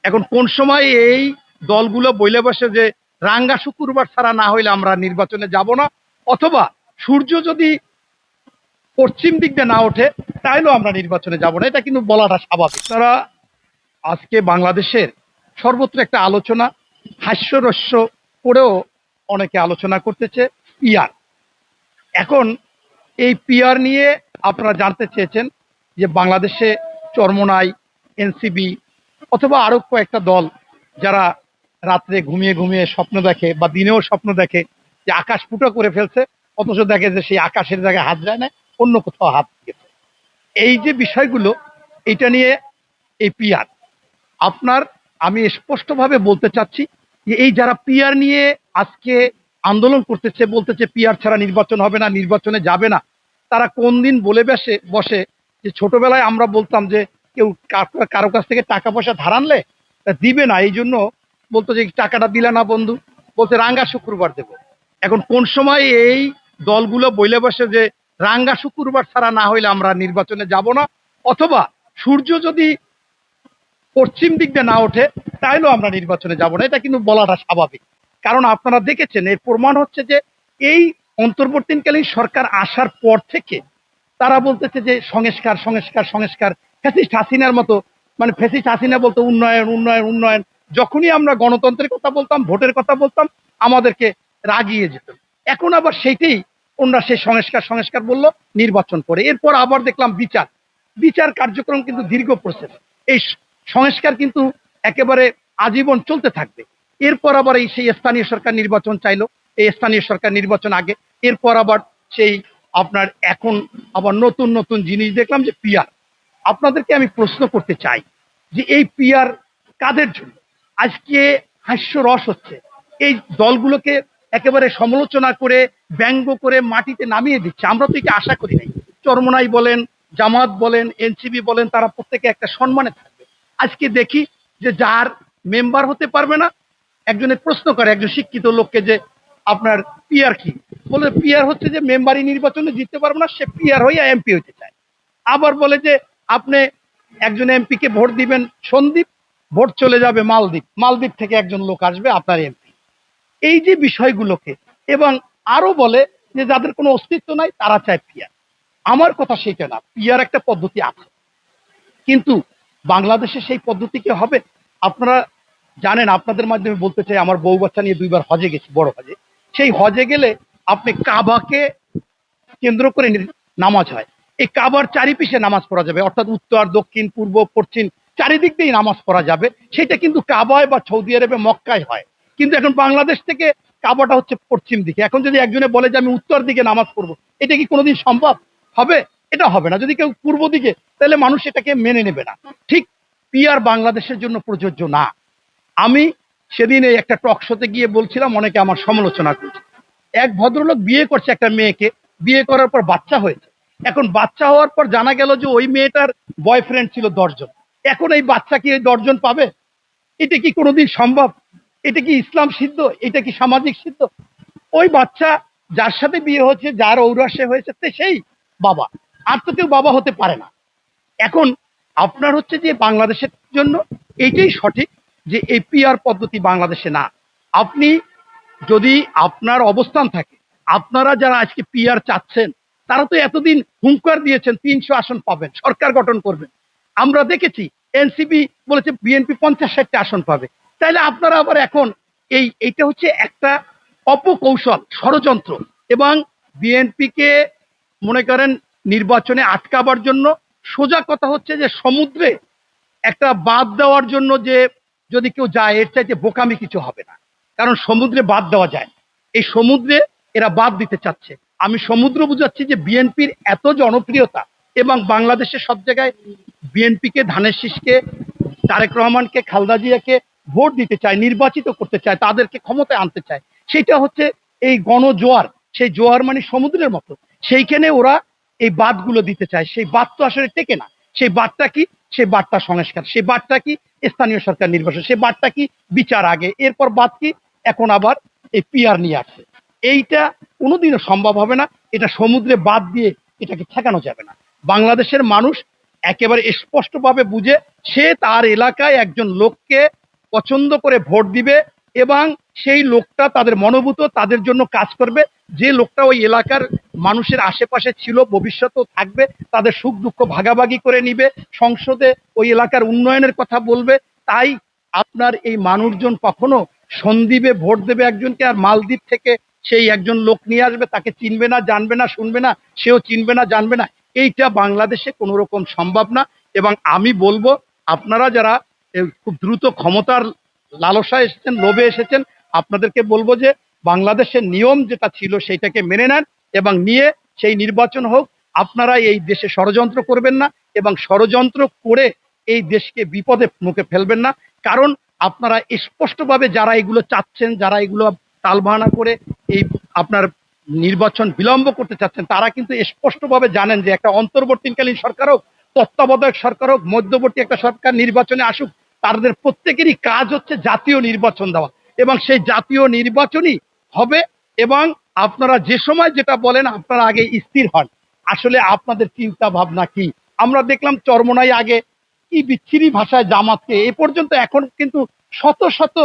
এখন কোন সময় এই দলগুলো বইলে বসে যে রাঙ্গা শুক্রবার ছাড়া না হইলে আমরা নির্বাচনে যাব না, অথবা সূর্য যদি পশ্চিম দিক দিয়ে না ওঠে তাইলেও আমরা নির্বাচনে যাব না, এটা কিন্তু বলাটা স্বাভাবিক। তারা আজকে বাংলাদেশের সর্বত্র একটা আলোচনা, হাস্যরস্য করেও অনেকে আলোচনা করতেছে পিআর। এখন এই পিআর নিয়ে আপনারা জানতে চেয়েছেন যে বাংলাদেশে চরমোনাই, এনসিবি অথবা আরো কয়েকটা দল যারা রাত্রে ঘুমিয়ে ঘুমিয়ে স্বপ্ন দেখে বা দিনেও স্বপ্ন দেখে যে আকাশ ফুটো করে ফেলছে, অথচ দেখে যে সেই আকাশের জায়গায় হাত যায় না, অন্য কোথাও হাত গেছে। এই যে বিষয়গুলো, এটা নিয়ে এই পিআর আপনার, আমি স্পষ্টভাবে বলতে চাচ্ছি যে এই যারা পিআর নিয়ে আজকে আন্দোলন করতেছে, বলতেছে পিআর ছাড়া নির্বাচন হবে না, নির্বাচনে যাবে না, তারা কোন দিন বলে বসে যে ছোটবেলায় আমরা বলতাম যে কেউ কারো কাছ থেকে টাকা পয়সা ধার আনলে তা দিবে না, এই জন্য বলতো যে টাকাটা দিলে না বন্ধু, বলতে রাঙ্গা শুক্রবার দেবো। এখন কোন সময় এই দলগুলো বইলে বসে যে রাঙ্গা শুক্রবার ছাড়া না হইলে আমরা নির্বাচনে যাব না, অথবা সূর্য যদি পশ্চিম দিক দিয়ে না ওঠে তাইলেও আমরা নির্বাচনে যাব না, এটা কিন্তু বলাটা স্বাভাবিক। কারণ আপনারা দেখেছেন, এর প্রমাণ হচ্ছে যে এই অন্তর্বর্তীকালীন সরকার আসার পর থেকে তারা বলতেছে যে সংস্কার সংস্কার সংস্কার, ফ্যাসিস্ট হাসিনার মতো, মানে ফ্যাসিস্ট হাসিনা বলতো উন্নয়ন উন্নয়ন উন্নয়ন, যখনই আমরা গণতন্ত্রের কথা বলতাম, ভোটের কথা বলতাম, আমাদেরকে রাগিয়ে যেত। এখন আবার সেইটাই ওনারা সেই সংস্কার সংস্কার বললো, নির্বাচন করে এরপর আবার দেখলাম বিচার বিচার কার্যক্রম কিন্তু দীর্ঘ প্রসেস। এই সংস্কার কিন্তু একেবারে আজীবন চলতে থাকবে। এরপর আবার এই সেই স্থানীয় সরকার নির্বাচন চাইলো, এই স্থানীয় সরকার নির্বাচন আগে, এরপর আবার সেই আপনার এখন আবার নতুন নতুন জিনিস দেখলাম যে পিআর। আপনাদেরকে আমি প্রশ্ন করতে চাই যে এই পিআর কাদের জন্য? আজকে হাস্যরস হচ্ছে, এই দলগুলোকে একেবারে সমালোচনা করে ব্যঙ্গ করে মাটিতে নামিয়ে দিচ্ছে। আমরা তো এটা আশা করি নাই। চরমোনাই বলেন, জামাত বলেন, এনসিবি বলেন, তারা প্রত্যেকে একটা সম্মানে থাকবে। আজকে দেখি যে যার মেম্বার হতে পারবে না, একজনের প্রশ্ন করে একজন শিক্ষিত লোককে যে আপনার পিআর কি, বলে পিআর হচ্ছে যে মেম্বারই নির্বাচনে জিততে পারবে না, সে পিআর হয়ে এমপি হইতে চায়। আবার বলে যে আপনি একজন এমপি কে ভোট দিবেন সন্দ্বীপ, ভোট চলে যাবে মালদ্বীপ, মালদ্বীপ থেকে একজন লোক আসবে আপনার এমপি। এই যে বিষয়গুলোকে, এবং আরো বলে যে যাদের কোনো অস্তিত্ব নাই তারা চায় পিআর। আমার কথা সেটা না, পিআর একটা পদ্ধতি আছে, কিন্তু বাংলাদেশে সেই পদ্ধতি কি হবে? আপনারা জানেন, আপনাদের মাধ্যমে বলতে চাই, আমার বউ বাচ্চা নিয়ে 2বার হজে গেছি, বড় হজে। সেই হজে গেলে আপনি কাবাকে কেন্দ্র করে নামাজ হয়, এই কাবার চারিপিঠে নামাজ পড়া যাবে, অর্থাৎ উত্তর দক্ষিণ পূর্ব পশ্চিম চারিদিক দিয়েই নামাজ পড়া যাবে। সেটা কিন্তু কাবায় বা সৌদি আরবে মক্কায় হয়। কিন্তু এখন বাংলাদেশ থেকে কাবাটা হচ্ছে পশ্চিম দিকে। এখন যদি একজনে বলে যে আমি উত্তর দিকে নামাজ পড়বো, এটা কি কোনোদিন সম্ভব হবে? এটা হবে না। যদি কেউ পূর্ব দিকে, তাহলে মানুষ এটাকে মেনে নেবে না। ঠিক পিআর বাংলাদেশের জন্য প্রযোজ্য না। আমি সেদিন এই একটা টক শোতে গিয়ে বলছিলাম, অনেকে আমার সমালোচনা করছে। এক ভদ্রলোক বিয়ে করছে একটা মেয়েকে, বিয়ে করার পর বাচ্চা হয়েছে। এখন বাচ্চা হওয়ার পর জানা গেল যে ওই মেয়েটার বয়ফ্রেন্ড ছিল 10 জন। এখন এই বাচ্চা কি এই 10 জন পাবে? এটা কি কোনোদিন সম্ভব? এটা কি ইসলাম সিদ্ধ? এটা কি সামাজিক সিদ্ধ? ওই বাচ্চা যার সাথে বিয়ে হচ্ছে, যার ঔরাসে হয়েছে, সেই বাবা, আর তো কেউ বাবা হতে পারে না। এখন আপনার হচ্ছে যে বাংলাদেশের জন্য এইটাই সঠিক যে এই পিআর পদ্ধতি বাংলাদেশে না। আপনি যদি আপনার অবস্থান থাকে, আপনারা যারা আজকে পিআর চাচ্ছেন, তারা তো এতদিন হুঙ্কার দিয়েছেন 300 আসন পাবেন, সরকার গঠন করবেন। আমরা দেখেছি এনসিপি বলেছে বিএনপি 50-60টা আসন পাবে। তাইলে আপনারা আবার এখন এইটা হচ্ছে একটা অপকৌশল, ষড়যন্ত্র, এবং বিএনপিকে মনে করেন নির্বাচনে আটকাবার জন্য। সোজা কথা হচ্ছে যে সমুদ্রে একটা বাঁধ দেওয়ার জন্য যে যদি কেউ যায়, এর চাইতে বোকামি কিছু হবে না। কারণ সমুদ্রে বাঁধ দেওয়া যায়, এই সমুদ্রে এরা বাঁধ দিতে চাচ্ছে। আমি সমুদ্র বুঝাচ্ছি যে বিএনপির এত জনপ্রিয়তা, এবং বাংলাদেশের সব জায়গায় বিএনপিকে, ধানের শীষকে, তারেক রহমানকে, খালেদা জিয়াকে ভোট দিতে চায়, নির্বাচিত করতে চায়, তাদেরকে ক্ষমতায় আনতে চায়। সেটা হচ্ছে এই গণজোয়ার, সেই জোয়ার মানে সমুদ্রের মতো, সেইখানে ওরা এই বাঁধগুলো দিতে চায়। সেই বাঁধ তো আসলে টেকে না। সেই বাঁধটা কি? সেই বাঁধটা সংস্কার, সেই বাঁধটা কি স্থানীয় সরকার নির্বাচন, সেই বাঁধটা কি বিচার আগে, এরপর বাদ কি এখন আবার এই পিআর নিয়ে আসছে। এইটা কোনোদিনও সম্ভব হবে না। এটা সমুদ্রে বাদ দিয়ে এটাকে ঠেকানো যাবে না। বাংলাদেশের মানুষ একেবারে স্পষ্টভাবে বুঝে সে তার এলাকায় একজন লোককে পছন্দ করে ভোট দিবে এবং সেই লোকটা তাদের মনোভূত তাদের জন্য কাজ করবে, যে লোকটা ওই এলাকার মানুষের আশেপাশে ছিল, ভবিষ্যতেও থাকবে, তাদের সুখ দুঃখ ভাগাভাগি করে নিবে, সংসদে ওই এলাকার উন্নয়নের কথা বলবে। তাই আপনার এই মানুষজন কখনো সন্দ্বীপে ভোট দেবে একজনকে আর মালদ্বীপ থেকে সেই একজন লোক নিয়ে আসবে, তাকে চিনবে না, জানবে না, শুনবে না, সেও চিনবে না, জানবে না। এইটা বাংলাদেশে কোনো রকম সম্ভব না। এবং আমি বলবো আপনারা যারা খুব দ্রুত ক্ষমতার লালসায় এসেছেন, লোভে এসেছেন, আপনাদেরকে বলবো যে বাংলাদেশের নিয়ম যেটা ছিল সেইটাকে মেনে নেন এবং নিয়ে সেই নির্বাচন হোক। আপনারা এই দেশে ষড়যন্ত্র করবেন না এবং ষড়যন্ত্র করে এই দেশকে বিপদে মুখে ফেলবেন না। কারণ আপনারা স্পষ্টভাবে যারা এগুলো চাচ্ছেন, যারা এগুলো টালবাহানা করে এই আপনার নির্বাচন বিলম্ব করতে চাচ্ছেন, তারা কিন্তু স্পষ্টভাবে জানেন যে একটা অন্তর্বর্তীকালীন সরকার হোক, তত্ত্বাবধায়ক সরকার হোক, মধ্যবর্তী একটা সরকার নির্বাচনে আসুক, তাদের প্রত্যেকেরই কাজ হচ্ছে জাতীয় নির্বাচন দেওয়া এবং সেই জাতীয় নির্বাচনই হবে। এবং আপনারা যে সময় যেটা বলেন আপনারা আগে স্থির হন আসলে আপনাদের চিন্তা ভাবনা কি। আমরা দেখলাম চরমোনাই আগে কি বিচ্ছিরি ভাষায় জামাতকে, এ পর্যন্ত এখন কিন্তু শত শত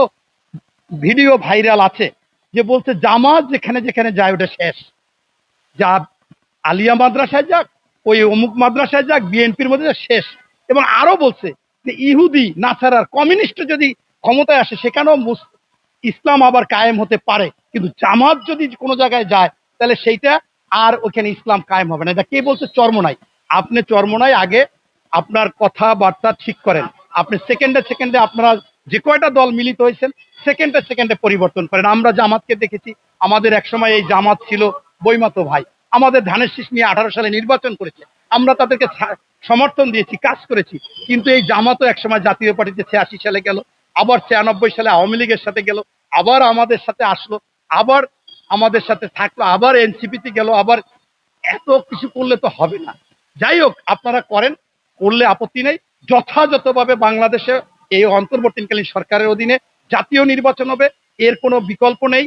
ভিডিও ভাইরাল আছে যে বলছে জামাত যেখানে যেখানে যায় ওটা শেষ, যা আলিয়া মাদ্রাসায় যাক, ওই অমুক মাদ্রাসায় যাক, বিএনপির মধ্যে যাক, শেষ। এবং আরো বলছে যে ইহুদি নাসারার কমিউনিস্ট যদি ক্ষমতায় আসে সেখানেও ইসলাম আবার কায়েম হতে পারে, কিন্তু জামাত যদি কোনো জায়গায় যায় তাহলে সেইটা আর ওখানে ইসলাম কায়েম হবে না। এটা কে বলছে? চরমোনাই। আপনি চরমোনাই আগে আপনার কথাবার্তা ঠিক করেন। আপনি সেকেন্ডে সেকেন্ডে আপনারা যে কয়টা দল মিলিত হয়েছেন সেকেন্ডে সেকেন্ডে পরিবর্তন করেন। আমরা জামাতকে দেখেছি, আমাদের একসময় এই জামাত ছিল বইমাতো ভাই, আমাদের ধানের শীষ নিয়ে 18 সালে নির্বাচন করেছে, আমরা তাদেরকে সমর্থন দিয়েছি, কাজ করেছি। কিন্তু এই জামাতও একসময় জাতীয় পার্টিতে 86 সালে গেল, আবার 96 সালে আওয়ামী লীগের সাথে গেল, আবার আমাদের সাথে আসলো, আবার আমাদের সাথে থাকলো, আবার এনসিপিতে গেল, আবার এত কিছু করলে তো হবে না। যাই হোক আপনারা করেন, করলে আপত্তি নেই। যথাযথভাবে বাংলাদেশে এই অন্তর্বর্তীকালীন সরকারের অধীনে জাতীয় নির্বাচন হবে, এর কোনো বিকল্প নেই।